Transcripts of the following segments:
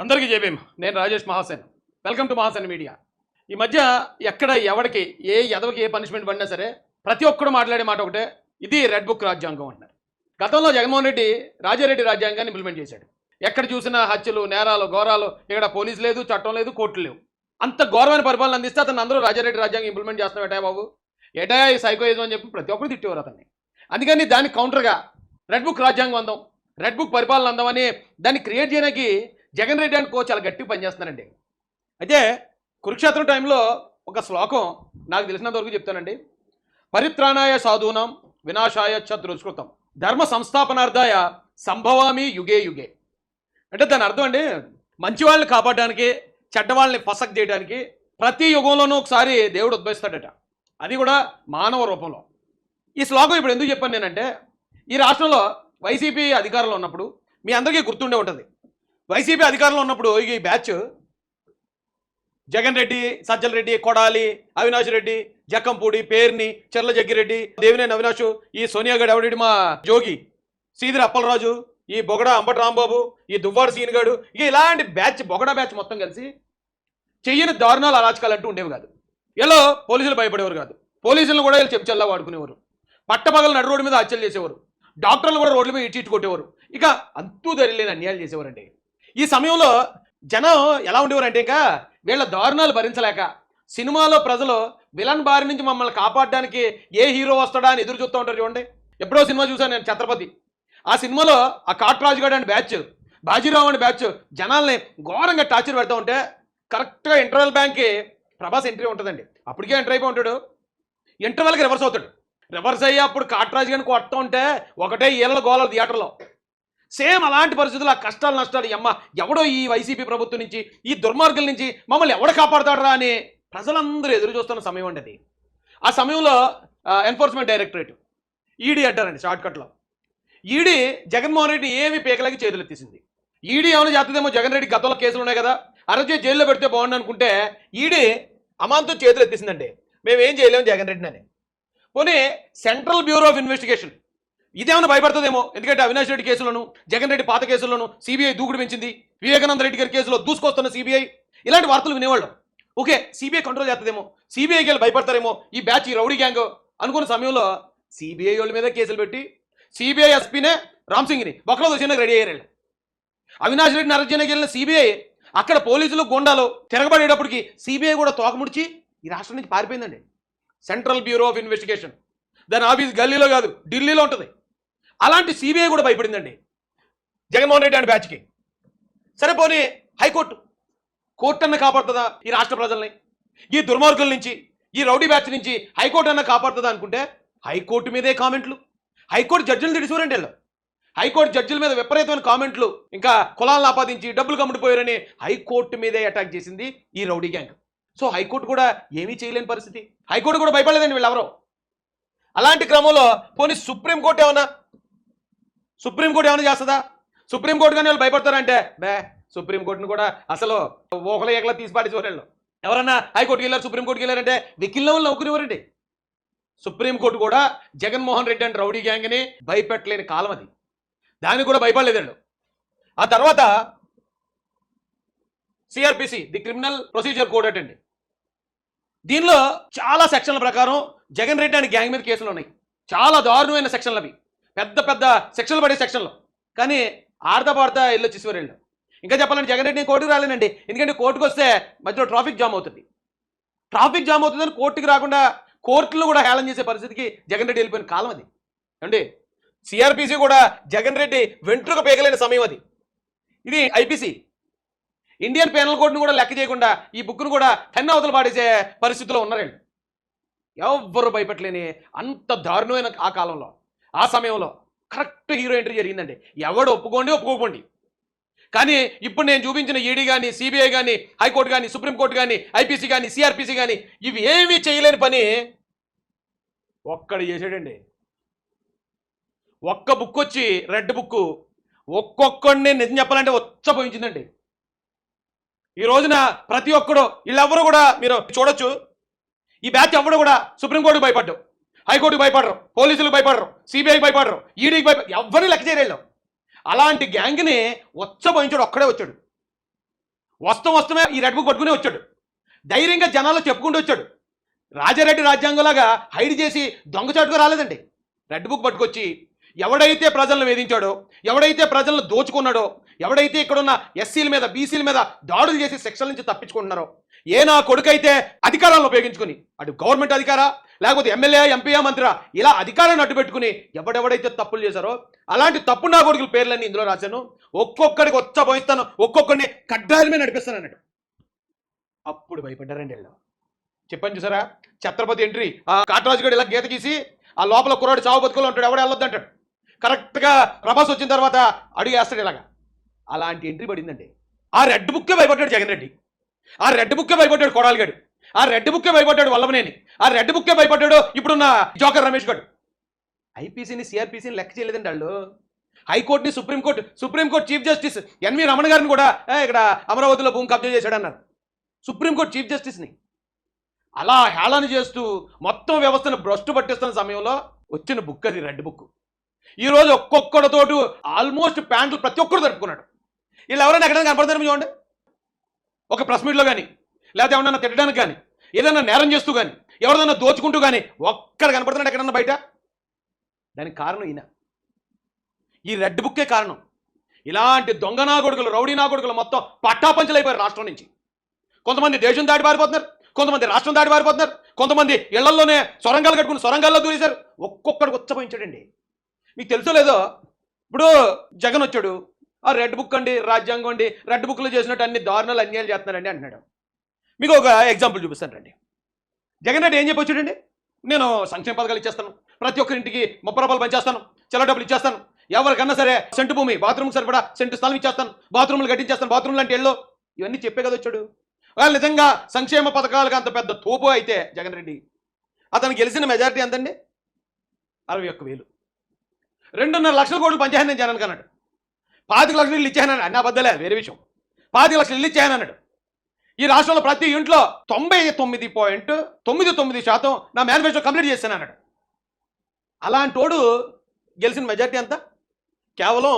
అందరికీ జేబీఎం. నేను Rajesh Mahasen. Welcome to Mahasen media. ఈ మధ్య ఎక్కడ ఎవడికి ఏ ఎదవకి ఏ పనిష్మెంట్ పడినా సరే ప్రతి ఒక్కడు మాట్లాడే మాట ఒకటే, ఇది రెడ్ బుక్ రాజ్యాంగం అంటున్నారు. గతంలో జగన్మోహన్ రెడ్డి రాజారెడ్డి రాజ్యాంగాన్ని ఇంప్లిమెంట్ చేశాడు. ఎక్కడ చూసినా హత్యలు, నేరాలు, ఘోరాలు. ఇక్కడ పోలీసు లేదు, చట్టం లేదు, కోర్టులు లేవు. అంత ఘోరమైన పరిపాలన అందిస్తే అతను అందరూ రాజారెడ్డి రాజ్యాంగం ఇంప్లిమెంట్ చేస్తున్నాం ఏటా బాబు, ఏటా ఈ సైకోయిజం అని చెప్పి ప్రతి ఒక్కరు తిట్టేవారు అతన్ని. అందుకని దానికి కౌంటర్గా రెడ్ బుక్ రాజ్యాంగం అందాం, రెడ్ బుక్ పరిపాలన అందామని దాన్ని క్రియేట్ చేయడానికి జగన్ రెడ్డి అండ్ కో చాలా గట్టిగా పనిచేస్తున్నారండి. అయితే కురుక్షేత్రం టైంలో ఒక శ్లోకం నాకు తెలిసినంత వరకు చెప్తానండి. పరిత్రాణాయ సాధూనాం వినాశాయ చ దుష్కృతం ధర్మ సంస్థాపనార్థాయ సంభవామి యుగే యుగే. అంటే దాని అర్థం అండి, మంచి వాళ్ళని కాపాడడానికి, చెడ్డ వాళ్ళని ఫసక్ చేయడానికి ప్రతి యుగంలోనూ ఒకసారి దేవుడు ఉద్భవిస్తాడట, అది కూడా మానవ రూపంలో. ఈ శ్లోకం ఇప్పుడు ఎందుకు చెప్పాను నేనంటే, ఈ రాష్ట్రంలో వైసీపీ అధికారంలో ఉన్నప్పుడు మీ అందరికీ గుర్తుండే ఉంటుంది. వైసీపీ అధికారంలో ఉన్నప్పుడు ఈ బ్యాచ్ జగన్ రెడ్డి, సజ్జల రెడ్డి, కొడాలి, అవినాష్ రెడ్డి, జక్కంపూడి, పేర్ని, చెర్ల జగ్గిరెడ్డి, దేవినేని అవినాష్, ఈ సోనియాగడ్, ఎవరెడ్డి మా జోగి, సీదిరి అప్పలరాజు, ఈ బొగడ అంబటి రాంబాబు, ఈ దువ్వాడు సీనిగాడు, ఇక ఇలాంటి బ్యాచ్ బొగడ బ్యాచ్ మొత్తం కలిసి చెయ్యని దారుణాలు, అరాచకాలు అంటూ ఉండేవి కాదు. ఇలా పోలీసులు భయపడేవారు కాదు. పోలీసులను కూడా వీళ్ళు చెంచల్లా వాడుకునేవారు. పట్టపగలు నడు రోడ్డు మీద హత్యలు చేసేవారు. డాక్టర్లు కూడా రోడ్ల మీద ఇటు కొట్టేవారు. ఇక అంతూ ధరలేని అన్యాయాలు చేసేవారండి. ఈ సమయంలో జనం ఎలా ఉండేవారంటే, ఇంకా వీళ్ళ దారుణాలు భరించలేక సినిమాలో ప్రజలు విలన్ బారి నుంచి మమ్మల్ని కాపాడడానికి ఏ హీరో వస్తాడా అని ఎదురు చూస్తూ ఉంటారు. చూడండి, ఎప్పుడో సినిమా చూశాను నేను, ఛత్రపతి. ఆ సినిమాలో ఆ కాట్రాజు గారు అని బ్యాచ్, బాజీరావు అని బ్యాచ్ జనాల్ని ఘోరంగా టార్చర్ పెడతా ఉంటే కరెక్ట్గా ఇంటర్వెల్ బ్యాంక్కి ప్రభాస్ ఎంట్రీ ఉంటుందండి. అప్పటికే ఎంటర్ అయిపోయి ఉంటాడు. ఇంటర్వెల్కి రివర్స్ అవుతాడు. రివర్స్ అయ్యి అప్పుడు కాట్రాజు గారిని కొడతా ఉంటే ఒకటే ఏళ్ళ గోళాలు థియేటర్లో. సేమ్ అలాంటి పరిస్థితులు, ఆ కష్టాలు నష్టాలు, అమ్మ ఎవడో ఈ వైసీపీ ప్రభుత్వం నుంచి, ఈ దుర్మార్గుల నుంచి మమ్మల్ని ఎవడ కాపాడతాడరా అని ప్రజలందరూ ఎదురు చూస్తున్న సమయం ఉండేది. ఆ సమయంలో ఎన్ఫోర్స్మెంట్ డైరెక్టరేట్, ఈడీ అంటారండి షార్ట్కట్లో, ఈడీ జగన్మోహన్ రెడ్డి ఏమి పీకలకి చేతులు ఎత్తేసింది. ఈడీ ఏమైనా చేస్తుందేమో, జగన్ రెడ్డి గతంలో కేసులు ఉన్నాయి కదా, అరెస్ట్ చేసి జైల్లో పెడితే బాగుండు అనుకుంటే ఈడీ అమాంతం చేతులు ఎత్తేసిందండి. మేమేం చేయలేము జగన్ రెడ్డిని అని. పోనీ సెంట్రల్ బ్యూరో ఆఫ్ ఇన్వెస్టిగేషన్ ఇదేమైనా భయపడుతుందేమో, ఎందుకంటే అవినాష్ రెడ్డి కేసులను, జగన్ రెడ్డి పాత కేసులను సిబిఐ దూకుడు పెంచింది, వివేకానంద రెడ్డి గారి కేసులో దూసుకొస్తున్న సిబిఐ, ఇలాంటి వార్తలు వినేవాళ్ళం. ఓకే, సిబిఐ కంట్రోల్ చేస్తుందేమో, సిబిఐకి వెళ్ళి భయపడతారేమో ఈ బ్యాచ్, ఈ రౌడీ గ్యాంగ్ అనుకున్న సమయంలో సిబిఐ వాళ్ళ మీద కేసులు పెట్టి సిబిఐ ఎస్పీనే రామ్ సింగ్ని బొక్కలో దోషంగా రెడీ అయ్యారు. అవినాష్ రెడ్డిని అరెస్ట్ చేయడానికి వెళ్ళిన సిబిఐ అక్కడ పోలీసులు గుండాలు తిరగబడేటప్పటికి సిబిఐ కూడా తోకముడిచి ఈ రాష్ట్రం నుంచి పారిపోయిందండి. సెంట్రల్ బ్యూరో ఆఫ్ ఇన్వెస్టిగేషన్, దాని ఆఫీస్ గల్లీలో కాదు ఢిల్లీలో ఉంటుంది. అలాంటి సిబిఐ కూడా భయపడిందండి జగన్మోహన్ రెడ్డి అండ్ బ్యాచ్కి. సరే పోనీ హైకోర్టు, కోర్టు అన్న కాపాడుతుందా ఈ రాష్ట్ర ప్రజల్ని ఈ దుర్మార్గుల నుంచి, ఈ రౌడీ బ్యాచ్ నుంచి హైకోర్టు అన్న కాపాడుతుందా అనుకుంటే హైకోర్టు మీదే కామెంట్లు. హైకోర్టు జడ్జిలు తిడిచిపోరండి వీళ్ళు. హైకోర్టు జడ్జిల మీద విపరీతమైన కామెంట్లు, ఇంకా కులాలను ఆపాదించి డబ్బులు కమ్ముడిపోయారని హైకోర్టు మీదే అటాక్ చేసింది ఈ రౌడీ గ్యాంగ్. సో హైకోర్టు కూడా ఏమీ చేయలేని పరిస్థితి. హైకోర్టు కూడా భయపడలేదండి వీళ్ళెవరో. అలాంటి క్రమంలో పోనీ సుప్రీంకోర్టు ఏమన్నా చేస్తుందా? సుప్రీంకోర్టు కానీ వాళ్ళు భయపడతారంటే సుప్రీంకోర్టును కూడా అసలు ఒకళ్ళ ఎగల తీసి పాటించేవాళ్ళు. ఎవరన్నా హైకోర్టుకి వెళ్ళారు, సుప్రీంకోర్టుకి వెళ్ళారంటే వెకిల్ల వాళ్ళు నవ్వుకునేవారండి. సుప్రీంకోర్టు కూడా జగన్మోహన్ రెడ్డి అండ్ రౌడీ గ్యాంగ్ని భయపెట్టలేని కాలం అది, దానికి కూడా భయపడలేదండి. ఆ తర్వాత CrPC, the criminal procedure code అటండి, దీనిలో చాలా సెక్షన్ల ప్రకారం జగన్ రెడ్డి అండ్ గ్యాంగ్ మీద కేసులు ఉన్నాయి. చాలా దారుణమైన సెక్షన్లు అవి, పెద్ద పెద్ద సెక్షన్లు పడే సెక్షన్లు. కానీ ఆడతా పాడతా వెళ్ళొచ్చి చివరిళ్ళు. ఇంకా చెప్పాలంటే జగన్ రెడ్డి కోర్టుకు రాలేనండి, ఎందుకంటే కోర్టుకు వస్తే మధ్యలో ట్రాఫిక్ జామ్ అవుతుంది. ట్రాఫిక్ జామ్ అవుతుందని కోర్టుకు రాకుండా కోర్టులు కూడా హేళన చేసే పరిస్థితికి జగన్ రెడ్డి వెళ్ళిపోయిన కాలం అది అండి. సిఆర్పిసి కూడా జగన్ రెడ్డి వెంట్రుక పీకలేని సమయం అది. ఇది ఐపీసీ, ఇండియన్ పెనల్ కోడ్ను కూడా లెక్క చేయకుండా ఈ బుక్ను కూడా అవతలు పాడేసే పరిస్థితిలో ఉన్నారు. ఎవ్వరు భయపెట్టలేని అంత దారుణమైన ఆ కాలంలో, ఆ సమయంలో కరెక్ట్ హీరో ఎంట్రీ జరిగిందండి. ఎవడు ఒప్పుకోండి. కానీ ఇప్పుడు నేను చూపించిన ఈడీ కానీ, సిబిఐ కానీ, హైకోర్టు కానీ, సుప్రీంకోర్టు కానీ, ఐపీసీ కానీ, సిఆర్పిసి కానీ ఇవి ఏమీ చేయలేని పని ఒక్కడు చేసాడండి. ఒక్క బుక్ వచ్చి రెడ్ బుక్ ఒక్కొక్కడిని నిజం చెప్పాలంటే వచ్చపోయించిందండి. ఈ రోజున ప్రతి ఒక్కడు, వీళ్ళెవరు కూడా మీరు చూడొచ్చు, ఈ బ్యాచ్ ఎవడు కూడా సుప్రీంకోర్టుకు భయపడ్డావు, హైకోర్టుకు భయపడరు, పోలీసులకు భయపడరు, సిబిఐకి భయపడరు, ఈడీకి ఎవరిని లెక్క చేయలేళ్ళు. అలాంటి గ్యాంగ్ని వచ్చపోయించాడు, ఒక్కడే వచ్చాడు. వస్తమే ఈ రెడ్ బుక్ పట్టుకునే వచ్చాడు. ధైర్యంగా జనాల్లో చెప్పుకుంటూ వచ్చాడు. రాజారెడ్డి రాజ్యాంగంలాగా హైడ్ చేసి దొంగచాటుగా రాలేదండి. రెడ్ బుక్ పట్టుకొచ్చి ఎవడైతే ప్రజలను వేధించాడో, ఎవడైతే ప్రజలను దోచుకున్నాడో, ఎవడైతే ఇక్కడున్న ఎస్సీల మీద బీసీల మీద దాడులు చేసి శిక్షల నుంచి తప్పించుకుంటున్నారో, ఏ నా కొడుకైతే అధికారాలను ఉపయోగించుకుని అటు గవర్నమెంట్ అధికారా లేకపోతే ఎమ్మెల్యే ఎంపీయా మంత్రా ఇలా అధికారాన్ని అడ్డు పెట్టుకుని ఎవడెవడైతే తప్పులు చేశారో అలాంటి తప్పు నా కొడుకుల పేర్లన్నీ ఇందులో రాశాను. ఒక్కొక్కడికి పోయిస్తాను, ఒక్కొక్కడిని కడ్డాయమే నడిపిస్తాను అన్నాడు. అప్పుడు భయపడ్డారండి వీళ్ళు. చెప్పని చూసారా, ఛత్రపతి ఎంట్రీ. ఆ కాటరాజు గడు ఇలా గీత గీసి ఆ లోపల కుర్రాడు చావు బతుకులు ఉంటాడు, ఎవడ వెళ్ళొద్దు అంటాడు. కరెక్ట్గా ప్రభాస్ వచ్చిన తర్వాత అడుగు వేస్తాడు ఇలాగా. అలాంటి ఎంట్రీ పడిందండి. ఆ రెడ్ బుక్కే భయపడ్డాడు జగన్ రెడ్డి, ఆ రెడ్ బుక్కే భయపడ్డాడు కొడాలిగాడు, ఆ రెడ్ బుక్కే భయపడ్డాడు వల్లభనేని, ఆ రెడ్ బుక్కే భయపడ్డాడు ఇప్పుడున్న జోకర్ రమేష్ గడు. ఐపీసీని సిఆర్పీసీని లెక్క చేయలేదండి వాళ్ళు. హైకోర్టుని supreme court chief justice N V Ramana గారిని కూడా ఇక్కడ అమరావతిలో భూమి కబ్జా చేశాడన్నారు. సుప్రీంకోర్టు చీఫ్ జస్టిస్ని అలా హేళన చేస్తూ మొత్తం వ్యవస్థను భ్రష్టు పట్టిస్తున్న సమయంలో వచ్చిన బుక్ అది రెడ్ బుక్. ఈరోజు ఒక్కొక్కడితోటి ఆల్మోస్ట్ ప్యాంట్లు ప్రతి ఒక్కరు తడుపుకున్నాడు. వీళ్ళు ఎవరైనా ఎక్కడైనా కనపడతారు చూడండి, ఒక ప్రెస్ మీట్లో కానీ లేకపోతే ఎవరైనా తిట్టడానికి కానీ ఏదైనా నేరం చేస్తూ కానీ ఎవరిదైనా దోచుకుంటూ కానీ ఒక్కడు కనపడుతున్నాడు ఎక్కడన్నా బయట. దానికి కారణం ఈయన, ఈ రెడ్ బుక్కే కారణం. ఇలాంటి దొంగ నాగొడుకులు రౌడీ నాగొడుకులు మొత్తం పట్టాపంచలైపోయారు రాష్ట్రం నుంచి. కొంతమంది దేశం దాటి పారిపోతున్నారు, కొంతమంది రాష్ట్రం దాటి పారిపోతున్నారు, కొంతమంది ఇళ్లలోనే సొరంగాలు కట్టుకుని సొరంగాల్లో దూరేశారు. ఒక్కొక్కడికి ఉచ్చపోయించాడండి. మీకు తెలుసో లేదో, ఇప్పుడు జగన్ వచ్చాడు, ఆ రెడ్ బుక్ అండి రాజ్యాంగం అండి, రెడ్ బుక్లో చేసినట్టు అన్ని దారుణాలు అన్యాయాలు చేస్తున్నారండి అంటున్నాడు. మీకు ఒక ఎగ్జాంపుల్ చూపిస్తాను రండి. జగన్ రెడ్డి ఏం చెప్పి వచ్చాడండి, నేను సంక్షేమ పథకాలు ఇచ్చేస్తాను, ప్రతి ఒక్కరింటికి 30 రూపాయలు పంచేస్తాను, చెల్ల డబ్బులు ఇచ్చేస్తాను, ఎవరికన్నా సరే సెంటు భూమి బాత్రూమ్ సరిపడా సెంటు స్థలం ఇచ్చేస్తాను, బాత్రూమ్లు కట్టించేస్తాను, బాత్రూమ్లు అంటే ఎల్లో ఇవన్నీ చెప్పే కదా వచ్చాడు. వాళ్ళు నిజంగా సంక్షేమ పథకాలకు అంత పెద్ద తోపు అయితే జగన్ రెడ్డి, అతను గెలిచిన మెజారిటీ ఎంతండి? 61,000. 2.5 లక్షల కోట్లు పంచాయతీ నేను జనానికి అన్నాడు. 25 లక్షలు ఇల్లు ఇచ్చానన్నాడు. అన్ని అబద్ధాలే, వేరే విషయం. 25 లక్షలు ఇల్లు ఇచ్చానన్నాడు. ఈ రాష్ట్రంలో ప్రతి ఇంట్లో 99.99% నా మేనిఫెస్టో కంప్లీట్ చేశాను అన్నాడు. అలాంటోడు గెలిచిన మెజారిటీ ఎంత? కేవలం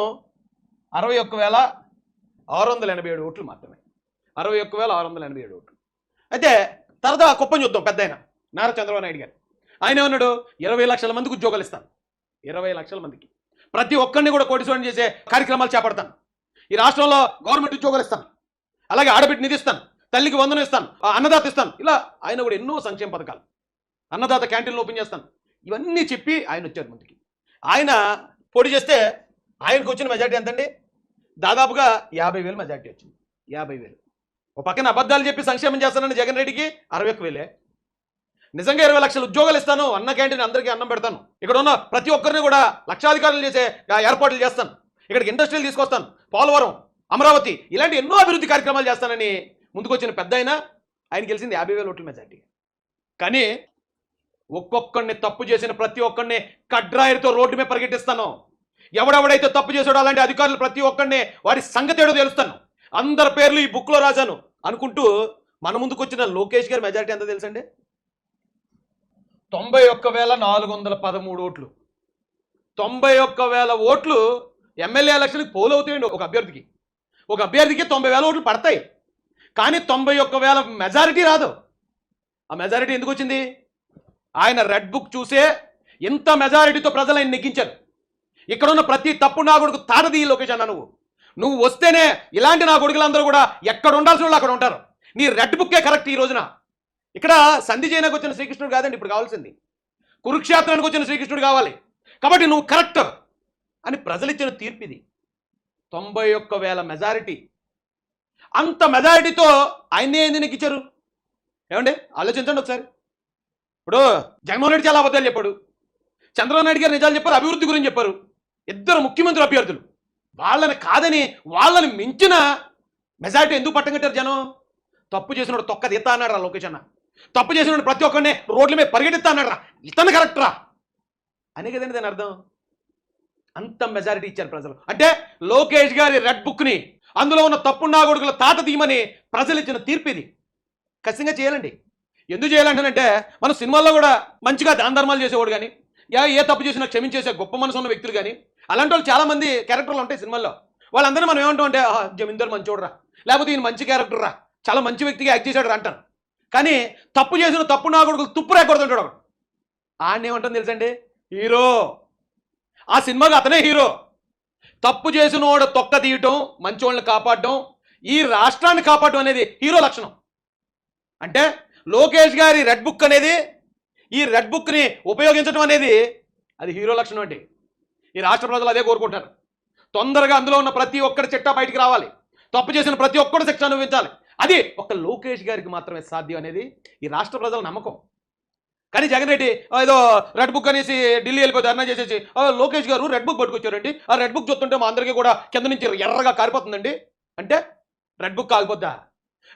61,687 ఓట్లు మాత్రమే. 61,687 ఓట్లు. అయితే తర్వాత కుప్పం చూద్దాం. పెద్ద ఆయన నారా చంద్రబాబు నాయుడు గారు, ఆయన ఏమన్నాడు? 20 లక్షల మందికి ఉద్యోగాలు ఇస్తాను, 20 లక్షల మందికి ప్రతి ఒక్కరిని కూడా కోటీశ్వరుని చేసే కార్యక్రమాలు చేపడతాను, ఈ రాష్ట్రంలో గవర్నమెంట్ ఉద్యోగాలు ఇస్తాను, అలాగే ఆడబిడ్డ నిధి ఇస్తాను, తల్లికి వందనం ఇస్తాను, అన్నదాత ఇస్తాను, ఇలా ఆయన కూడా ఎన్నో సంక్షేమ పథకాలు, అన్నదాత క్యాంటీన్లు ఓపెన్ చేస్తాను, ఇవన్నీ చెప్పి ఆయన వచ్చారు ముందుకి. ఆయన పోటీ చేస్తే ఆయనకు వచ్చిన మెజార్టీ ఎంతండి? దాదాపుగా 50,000 మెజార్టీ వచ్చింది. 50,000. ఒక పక్కన అబద్ధాలు చెప్పి సంక్షేమం చేస్తానని జగన్ రెడ్డికి 61,000. నిజంగా 20 లక్షల ఉద్యోగాలు ఇస్తాను, అన్న క్యాంటీన్ అందరికీ అన్నం పెడతాను, ఇక్కడ ఉన్న ప్రతి ఒక్కరిని కూడా లక్షాధికారులు చేసే ఏర్పాట్లు చేస్తాను, ఇక్కడికి ఇండస్ట్రీలు తీసుకొస్తాను, పోలవరం, అమరావతి ఇలాంటి ఎన్నో అభివృద్ధి కార్యక్రమాలు చేస్తానని ముందుకొచ్చిన పెద్ద ఆయన గెలిచింది 50,000 ఓట్ల మెజార్టీ. కానీ ఒక్కొక్కడిని తప్పు చేసిన ప్రతి ఒక్కడిని కడ్రాయర్తో రోడ్డు మీద పరిగెట్టిస్తాను, ఎవడెవడైతే తప్పు చేసాడో అలాంటి అధికారులు ప్రతి ఒక్కడిని వాడి సంగతి ఏడో తెలుస్తాను, అందరి పేర్లు ఈ బుక్లో రాశాను అనుకుంటూ మన ముందుకు వచ్చిన లోకేష్ గారి మెజారిటీ ఎంత తెలుసండి? 91,413 ఓట్లు. 91,000 ఓట్లు ఎమ్మెల్యే ఎలక్షన్కి పోల్ అవుతాయండి. ఒక అభ్యర్థికి 90,000 ఓట్లు పడతాయి, కానీ 91,000 మెజారిటీ రాదు. ఆ మెజారిటీ ఎందుకు వచ్చింది? ఆయన రెడ్ బుక్ చూసే ఇంత మెజారిటీతో ప్రజలు ఆయన నెగ్గించారు. ఇక్కడ ఉన్న ప్రతి తప్పు నా కొడుకు తాడది లోకేష్ అన్న, నువ్వు వస్తేనే ఇలాంటి నా కొడుకులందరూ కూడా ఎక్కడ ఉండాల్సిన వాళ్ళు అక్కడ ఉంటారు. నీ రెడ్ బుక్కే కరెక్ట్. ఈ రోజున ఇక్కడ సంధి చేయడానికి వచ్చిన శ్రీకృష్ణుడు కాదండి ఇప్పుడు కావాల్సింది, కురుక్షేత్రానికి వచ్చిన శ్రీకృష్ణుడు కావాలి. కాబట్టి నువ్వు కరెక్ట్ అని ప్రజలు ఇచ్చిన తీర్పు ఇది. 91,000 మెజారిటీ. అంత మెజారిటీతో ఆయనే ఎందుకు ఇచ్చారు ఏమండి? ఆలోచించండి ఒకసారి. ఇప్పుడు జగన్మోహన్ రెడ్డి చాలా అబద్ధాలు చెప్పాడు, చంద్రబాబు నాయుడు గారు నిజాలు చెప్పారు, అభివృద్ధి గురించి చెప్పారు. ఇద్దరు ముఖ్యమంత్రి అభ్యర్థులు, వాళ్ళని కాదని వాళ్ళని మించిన మెజారిటీ ఎందుకు పట్టం కట్టారు జనం? తప్పు చేసినోడు తొక్క తీస్తా అన్నాడు రా లోకేష్ అన్న, తప్పు చేసినోడు ప్రతి ఒక్కరిని రోడ్ల మీద పరిగెత్తిస్తా అన్నాడు రా, ఇతను కరెక్ట్ రా అనే కదండి దాని అర్థం. అంత మెజారిటీ ఇచ్చారు ప్రజలు. అంటే లోకేష్ గారి రెడ్ బుక్ని, అందులో ఉన్న తప్పున్నా కొడుకుల తాట తీయమని ప్రజలు ఇచ్చిన తీర్పు ఇది. ఖచ్చితంగా చేయాలండి. ఎందుకు చేయాలంటేనంటే మన సినిమాల్లో కూడా మంచిగా దాన ధర్మాలు చేసేవాడు కానీ, ఏ తప్పు చేసినా క్షమించేసే గొప్ప మనసు ఉన్న వ్యక్తులు కానీ, అలాంటి వాళ్ళు చాలామంది క్యారెక్టర్లు ఉంటాయి సినిమాల్లో. వాళ్ళందరూ మనం ఏమంటాం అంటే జమీందారు మంచోడురా, లేకపోతే ఈయన మంచి క్యారెక్టర్ రా, చాలా మంచి వ్యక్తిగా యాక్ట్ చేశాడు రా అంటారు. కానీ తప్పు చేసిన తప్పు నా కొడుకులు తుప్పు రేకొడుతుంటాడు ఒకడు. ఆయన ఏమంటుంది తెలుసండి, హీరో. ఆ సినిమాకి అతనే హీరో. తప్పు చేసిన వాడు తొక్క తీయటం, మంచోళ్ళని కాపాడటం, ఈ రాష్ట్రాన్ని కాపాడటం అనేది హీరో లక్షణం. అంటే లోకేష్ గారి రెడ్ బుక్ అనేది, ఈ రెడ్ బుక్ని ఉపయోగించడం అనేది అది హీరో లక్షణం అండి. ఈ రాష్ట్ర ప్రజలు అదే కోరుకుంటారు. తొందరగా అందులో ఉన్న ప్రతి ఒక్కరి చిట్టా బయటికి రావాలి, తప్పు చేసిన ప్రతి ఒక్కరు శిక్ష అనుభవించాలి. అది ఒక లోకేష్ గారికి మాత్రమే సాధ్యం అనేది ఈ రాష్ట్ర ప్రజల నమ్మకం. కానీ జగన్ రెడ్డి ఏదో రెడ్ బుక్ అనేసి ఢిల్లీ వెళ్ళిపోయి ధర్నా చేసేసి లోకేష్ గారు రెడ్ బుక్ పట్టుకొచ్చారండి, ఆ రెడ్ బుక్ చూస్తుంటే మా అందరికీ కూడా కింద నుంచి ఎర్రగా కారిపోతుందండి అంటే రెడ్ బుక్ ఆగిపోద్దా?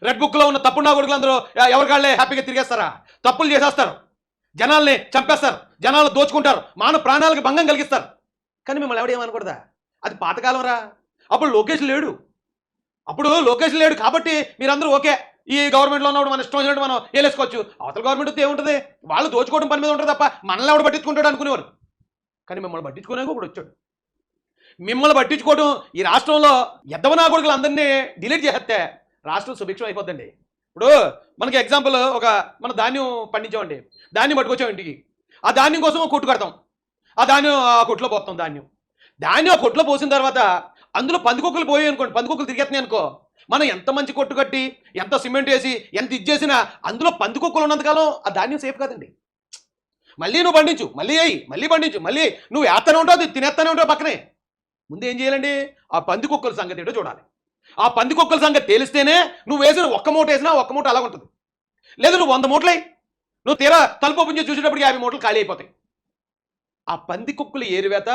రెడ్ బుక్లో ఉన్న తప్పుడు నా కొడుకులు అందరూ ఎవరికాళ్ళే హ్యాపీగా తిరిగేస్తారా? తప్పులు చేసేస్తారు, జనాల్ని చంపేస్తారు, జనాలు దోచుకుంటారు, మానవ ప్రాణాలకు భంగం కలిగిస్తారు. కానీ మిమ్మల్ని ఎవడేమనకూడదా? అది పాతకాలం రా. అప్పుడు లోకేష్ లేడు కాబట్టి మీరందరూ ఓకే, ఈ గవర్నమెంట్లో ఉన్నప్పుడు మన ఇష్టం వచ్చినట్టు మనం వేలేసుకోవచ్చు. అవతల గవర్నమెంట్ ఏముంటుంది, వాళ్ళు దోచుకోవడం పని మీద ఉంటుంది తప్ప మనల్ని ఎవడు పట్టించుకుంటాడు అనుకునేవారు. కానీ మిమ్మల్ని పట్టించుకునే కూడా వచ్చాడు. మిమ్మల్ని పట్టించుకోవడం ఈ రాష్ట్రంలో ఎద్దవనా కొడుకులు అందరినీ డిలీట్ చేస్తే రాష్ట్రం సుభిక్షం అయిపోద్దండి. ఇప్పుడు మనకి ఎగ్జాంపుల్ మన ధాన్యం పండించామండి, ధాన్యం పట్టుకొచ్చాం ఇంటికి. ఆ ధాన్యం కోసం కొట్టు కడతాం, ఆ ధాన్యం ఆ కొట్లో పోతాం. ధాన్యం ఆ కొట్లో పోసిన తర్వాత అందులో పందికొక్కులు పోయాయి అనుకోండి, పందికొక్కులు తిరిగేస్తున్నాయి అనుకో, మనం ఎంత మంచి కొట్టు కట్టి ఎంత సిమెంట్ వేసి ఎంత ఇచ్చేసినా అందులో పందికొక్కులు ఉన్నంతకాలం ఆ ధాన్యం సేఫ్ కాదండి. మళ్ళీ నువ్వు పండించు, మళ్ళీ వేయి, మళ్ళీ పండించు, మళ్ళీ నువ్వు వేస్తూనే ఉంటావు, అది తినేస్తూనే ఉంటావు పక్కనే. ముందు ఏం చేయాలండి, ఆ పందికొక్కుల సంగతి ఏంటో చూడాలి. ఆ పందికొక్కుల సంగతి తెలిస్తేనే నువ్వు వేసిన ఒక్క మూట వేసినా ఒక్క మూట అలా ఉంటుంది. లేదు నువ్వు 100 మూటలై నువ్వు తీరా తలుపు ఓపెన్ చేసి చూసేటప్పటికి 50 మూటలు ఖాళీ అయిపోతాయి. ఆ పందికొక్కులు ఏరివేత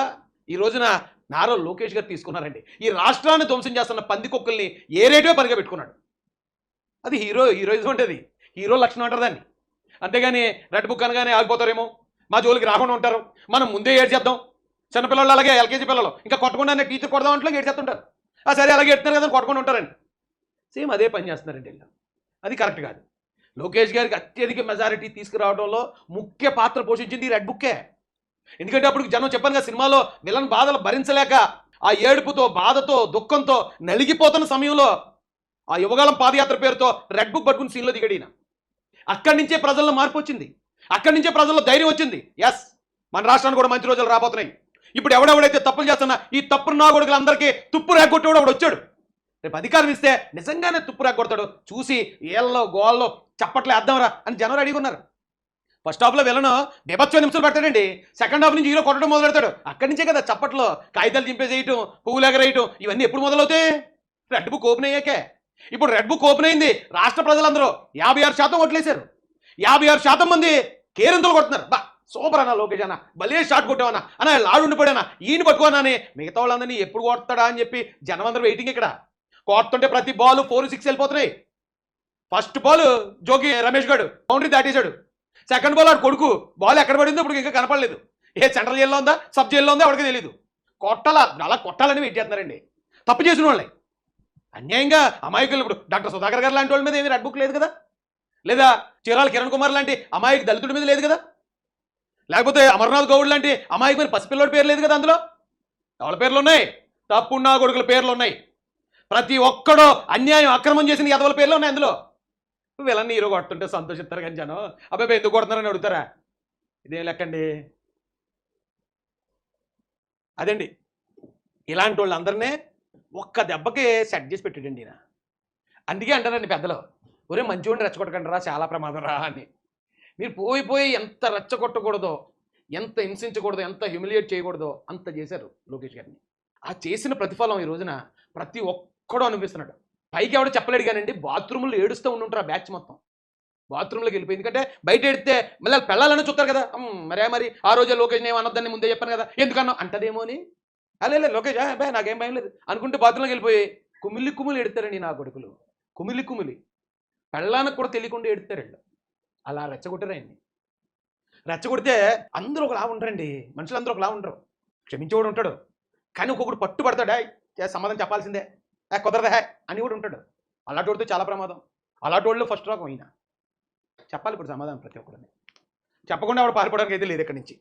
ఈ రోజున నారా లోకేష్ గారు తీసుకున్నారండి. ఈ రాష్ట్రాన్ని ధ్వంసం చేస్తున్న పందికొక్కుల్ని ఏరేటే పనిగా పెట్టుకున్నాడు. అది హీరోయిజం అంటే, అది హీరో లక్షణం అంటారు దాన్ని. అంతేగాని రెడ్ బుక్ అనగానే ఆగిపోతారేమో, మా జోలికి రాకుండా ఉంటారు, మనం ముందే ఏడ్చేద్దాం. చిన్నపిల్లలు అలాగే ఎల్కేజీ పిల్లలు ఇంకా కొట్టకుండానే టీచర్ కొడదాం అంటే ఏడ్చేస్తుంటారు. సరే అలాగే ఎడుతున్నారు కదా కొట్టకుండా ఉంటారండి. సేమ్ అదే పని చేస్తున్నారండి. అది కరెక్ట్ కాదు. లోకేష్ గారికి అత్యధిక మెజారిటీ తీసుకురావడంలో ముఖ్య పాత్ర పోషించింది ఈ రెడ్ బుక్కే. ఎందుకంటే అప్పుడు జనం చెప్పాను కదా, సినిమాలో విలన్ బాధలు భరించలేక ఆ ఏడుపుతో బాధతో దుఃఖంతో నలిగిపోతున్న సమయంలో ఆ యువగాళం పాదయాత్ర పేరుతో రెడ్ బుక్ పట్టుకుని సీన్లో దిగడు ఈయన. అక్కడి నుంచే ప్రజల్లో మార్పు వచ్చింది, అక్కడి నుంచే ప్రజల్లో ధైర్యం వచ్చింది. ఎస్, మన రాష్ట్రానికి కూడా మంచి రోజులు రాబోతున్నాయి. ఇప్పుడు ఎవడెవడైతే తప్పులు చేస్తున్నా ఈ తప్పుడు నా కొడుకులందరికీ తుప్పు రేగొట్టేవాడు ఒకడు వచ్చాడు. రేపు అధికారం ఇస్తే నిజంగానే తుప్పు రేగొడతాడు. చూసి ఏళ్ళలో గోల్లో చప్పట్లు వేద్దాంరా అని జనం రెడీగా ఉన్నారు. ఫస్ట్ హాఫ్లో విలను బీభత్స నిమిషాలు పెడతాడండి, సెకండ్ హాఫ్ నుంచి హీరో కొట్టడం మొదలు పెడతాడు. అక్కడి నుంచే కదా చప్పట్లో కాగితాలు చింపేసేయటం, పువ్వులు ఎగరేయటం, ఇవన్నీ ఎప్పుడు మొదలవుతాయి? రెడ్ బుక్ ఓపెన్ అయ్యాకే. ఇప్పుడు రెడ్ బుక్ ఓపెన్ అయింది, రాష్ట్ర ప్రజలందరూ 56% ఓట్లేశారు. 56% మంది కేరింతలు కొడుతున్నారు. బా సూపర్ అన్న లోకేష్ అన్న, భలే షాట్ కొట్టావన్నా అన్న, లాడు ఉండిపోయానా, ఈయన పట్టుకోనా, మిగతా వాళ్ళందరినీ ఎప్పుడు కొడతాడా అని చెప్పి జనం అందరూ వెయిటింగ్. ఇక్కడ కొడుతుంటే ప్రతి బాల్ 4-6 వెళ్ళిపోతున్నాయి. ఫస్ట్ బాల్ జోగి రమేష్ గారు బౌండరీ దాటేశాడు. సెకండ్ బాల్ ఆడు కొడుకు బాల్ ఎక్కడ పడిందో ఇప్పుడు ఇంకా కనపడలేదు. ఏ సెంట్రల్ జైల్లో ఉందా సబ్ జైల్లో ఉందా ఎవరికి తెలియదు. అలా కొట్టాలని వెయిట్ చేస్తున్నారండి తప్పు చేసిన వాళ్ళని. అన్యాయంగా అమాయకులు, ఇప్పుడు డాక్టర్ సుధాకర్ గారు లాంటి వాళ్ళ మీద ఏమి రెడ్ బుక్ లేదు కదా, లేదా చీరాల కిరణ్ కుమార్ లాంటి అమాయకు దళితుడి మీద లేదు కదా, లేకపోతే అమర్నాథ్ గౌడ్ లాంటి అమాయకమైన పసిపిల్లడి పేరు లేదు కదా. అందులో ఎవరి పేర్లు ఉన్నాయి? తప్పున్నా కొడుకుల పేర్లు ఉన్నాయి. ప్రతి ఒక్కడో అన్యాయం అక్రమం చేసిన ఎదవల పేర్లు ఉన్నాయి అందులో. వీళ్ళని హీరో కొడుతుంటే సంతోషిస్తారు కానీ జనం అబ్బాయి ఎందుకు కొడుతున్నారని అడుగుతారా? ఇదేం లెక్కండి. అదండి, ఇలాంటి వాళ్ళందరినీ ఒక్క దెబ్బకి సెట్ చేసి పెట్టాడండి ఈయన. అందుకే అంటారండి పెద్దలు, ఒరే మంచివాడిని రెచ్చగొట్టకండి రా, చాలా ప్రమాదం రా అని. మీరు పోయి ఎంత రెచ్చగొట్టకూడదో, ఎంత హింసించకూడదో, ఎంత హ్యూమిలియేట్ చేయకూడదో అంత చేశారు లోకేష్ గారిని. ఆ చేసిన ప్రతిఫలం ఈ రోజున ప్రతి ఒక్కడూ అనిపిస్తున్నాడు. పైకి ఎవడో చెప్పలేడు కానండి, బాత్రూంలో ఏడుస్తూ ఉండుంటారు ఆ బ్యాచ్ మొత్తం. బాత్రూంలోకి వెళ్ళిపోయి, ఎందుకంటే బయట ఎడితే మళ్ళీ పెళ్ళాలని చూస్తారు కదా, మరి ఆ రోజే లోకేష్ నేను అనొద్దని ముందే చెప్పాను కదా, ఎందుకన్నా అంటదేమో అని. అలే లోకేష్ బాయ్ నాకేం భయం లేదు అనుకుంటే బాత్రూంలోకి వెళ్ళిపోయి కుమిలి ఎడతారండి నా కొడుకులు. కుమిలి పెళ్ళానికి కూడా తెలియకుండా ఎడతారండి. అలా రెచ్చగొట్టారు ఆయన్ని. రెచ్చగొడితే అందరూ ఒకలా ఉండరండి, మనుషులందరూ ఒకలా ఉండరు. క్షమించేవాడు ఉంటాడు, కానీ ఒక్కొక్కడు పట్టుబడతాడా, సమాధానం చెప్పాల్సిందే, కుదరదా అని కూడా ఉంటాడు. అలాంటి చాలా ప్రమాదం. అలాంటి వాళ్ళు ఫస్ట్ రాకం అయినా చెప్పాలి ఇప్పుడు సమాధానం ప్రతి ఒక్కరిని. చెప్పకుండా ఆవిడ పారిపోవడానికి అయితే లేదు ఇక్కడి నుంచి.